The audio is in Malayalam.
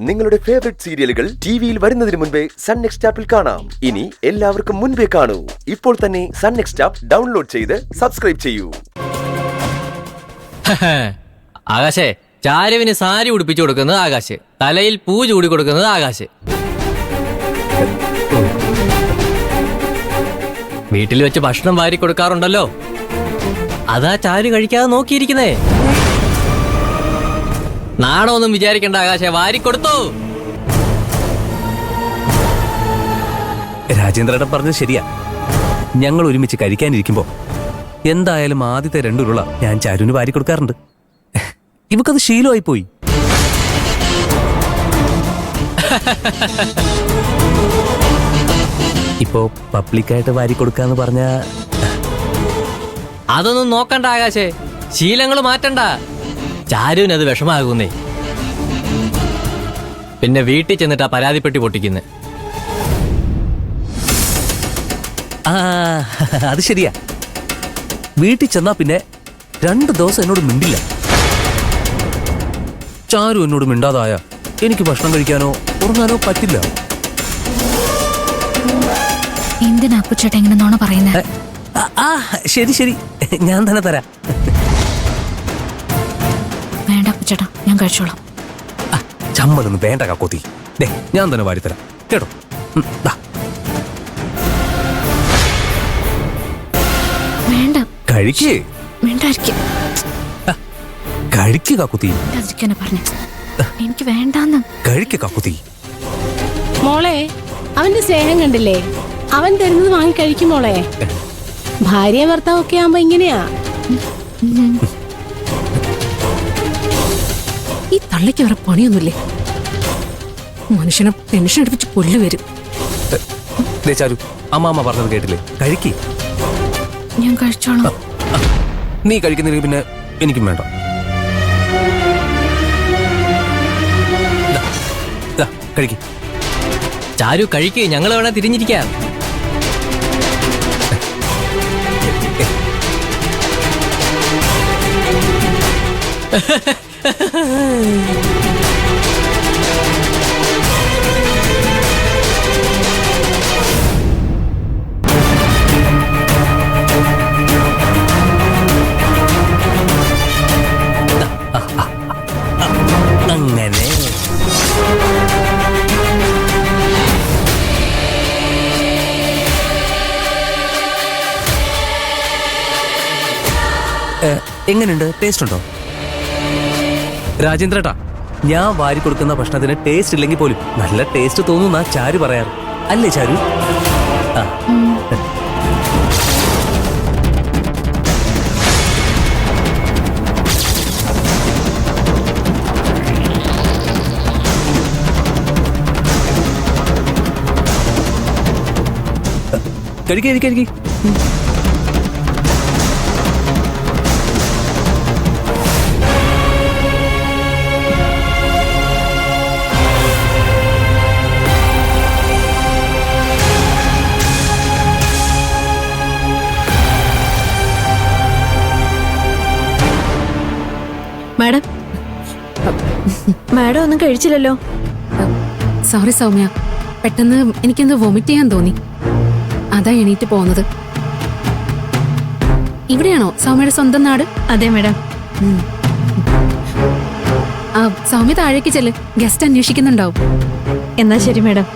നിങ്ങളുടെ ഫേവറേറ്റ് സീരിയലുകൾ ടിവിയിൽ വരുന്നതിന് മുൻപേ സൺ നെക്സ്റ്റ് ആപ്പിൽ കാണാം. ഇനി എല്ലാവർക്കും മുൻപേ കാണൂ. ഇപ്പോൾ തന്നെ സൺ നെക്സ്റ്റ് ആപ്പ് ഡൗൺലോഡ് ചെയ്ത് സബ്സ്ക്രൈബ് ചെയ്യൂ. ആകാശേ, ചാരുവിന് സാരി ഉടുപ്പിച്ചു കൊടുക്കുന്നത് ആകാശ്, തലയിൽ പൂ ചൂടി കൊടുക്കുന്നത് ആകാശ്. വീട്ടിൽ വെച്ച് ഭക്ഷണം വാരി കൊടുക്കാറുണ്ടല്ലോ, അതാ ചാരു കഴിക്കാതെ നോക്കിയിരിക്കുന്നേ. നാണമൊന്നും വിചാരിക്കണ്ട ആകാശെ, വാരി കൊടുത്തു. രാജേന്ദ്രേട്ടൻ പറഞ്ഞത് ശരിയാ. ഞങ്ങൾ ഒരുമിച്ച് കഴിക്കാനിരിക്കുമ്പോ എന്തായാലും ആദ്യത്തെ 2 ഉരുള ഞാൻ ചാരുവിന് വാരി കൊടുക്കാറുണ്ട്. ഇവക്കത് ശീലമായി പോയി. ഇപ്പോ പബ്ലിക്കായിട്ട് വാരി കൊടുക്കാന്ന് പറഞ്ഞ അതൊന്നും നോക്കണ്ട ആകാശേ, ശീലങ്ങൾ മാറ്റണ്ട. ചാരുവിന് അത് വിഷമാകുന്നേ. പിന്നെ വീട്ടിൽ ചെന്നിട്ടാ പരാതിപ്പെട്ടി പൊട്ടിക്കുന്നേ. ആ അത് ശരിയാ. വീട്ടിൽ ചെന്നാ പിന്നെ 2 ദിവസം എന്നോട് മിണ്ടില്ല. ചാരു എന്നോട് മിണ്ടാതായ എനിക്ക് ഭക്ഷണം കഴിക്കാനോ ഉറങ്ങാനോ പറ്റില്ല. എന്തിനാ അപ്പുച്ചേട്ടാ ഇങ്ങനെ നോണ പറയുന്നത്? ശരി ശരി, ഞാൻ തന്നെ തരാം. വേണ്ട അപ്പുച്ചേട്ടാ, ഞാൻ കഴിച്ചോളാം. ചമ്മലൊന്നും വേണ്ട കാക്കോത്തി, ഞാൻ തന്നെ വാരിത്തരാം കേട്ടോ. വേണ്ട, കഴിക്കേ. കഴിക്ക് കാക്കുത്തി. എനിക്ക് വേണ്ടാന്ന്. കഴിക്ക് കാക്കുത്തി. മോളെ, അവന്റെ സ്നേഹം കണ്ടില്ലേ? അവൻ തരുന്നത് വാങ്ങി കഴിക്കും മോളെ. ഭാര്യ ഭർത്താവ് ഒക്കെ ആവുമ്പോ ഇങ്ങനെയാ. ഈ തള്ളയ്ക്ക് വേറെ പണിയൊന്നുമില്ലേ? മനുഷ്യനെ ടെൻഷൻ എടുപ്പിച്ച് കൊല്ലു വരും. ചാരു, അമ്മാമ്മ പറഞ്ഞത് കേട്ടില്ലേ? കഴിക്ക്. ഞാൻ കഴിച്ചോളാം. നീ കഴിക്കുന്നില്ലെങ്കിൽ പിന്നെ എനിക്കും വേണ്ട. കഴിക്ക്. ചാരു കഴിക്കേ, ഞങ്ങൾ വേണേ തിരിഞ്ഞിരിക്കാം. അങ്ങനെ എങ്ങനെയുണ്ട്? ടേസ്റ്റ് ഉണ്ടോ? രാജേന്ദ്രേട്ടാ, ഞാൻ വാരി കൊടുക്കുന്ന ഭക്ഷണത്തിന് ടേസ്റ്റ് ഇല്ലെങ്കിൽ പോലും നല്ല ടേസ്റ്റ് തോന്നുന്ന ചാരു പറയാറ് അല്ലേ ചാരു? കഴിക്കേ. മാഡം ഒന്നും കഴിച്ചില്ലല്ലോ. സോറി സൗമ്യ, പെട്ടെന്ന് എനിക്കെന്തോ വൊമിറ്റ് ചെയ്യാൻ തോന്നി, അതാ എണീറ്റ് പോകുന്നത്. ഇവിടെയാണോ സൗമ്യയുടെ സ്വന്തം നാട്? അതെ മാഡം. സൗമ്യ താഴേക്ക് ചെല്ല്, ഗസ്റ്റ് അന്വേഷിക്കുന്നുണ്ടാവും. എന്നാ ശരി മാഡം.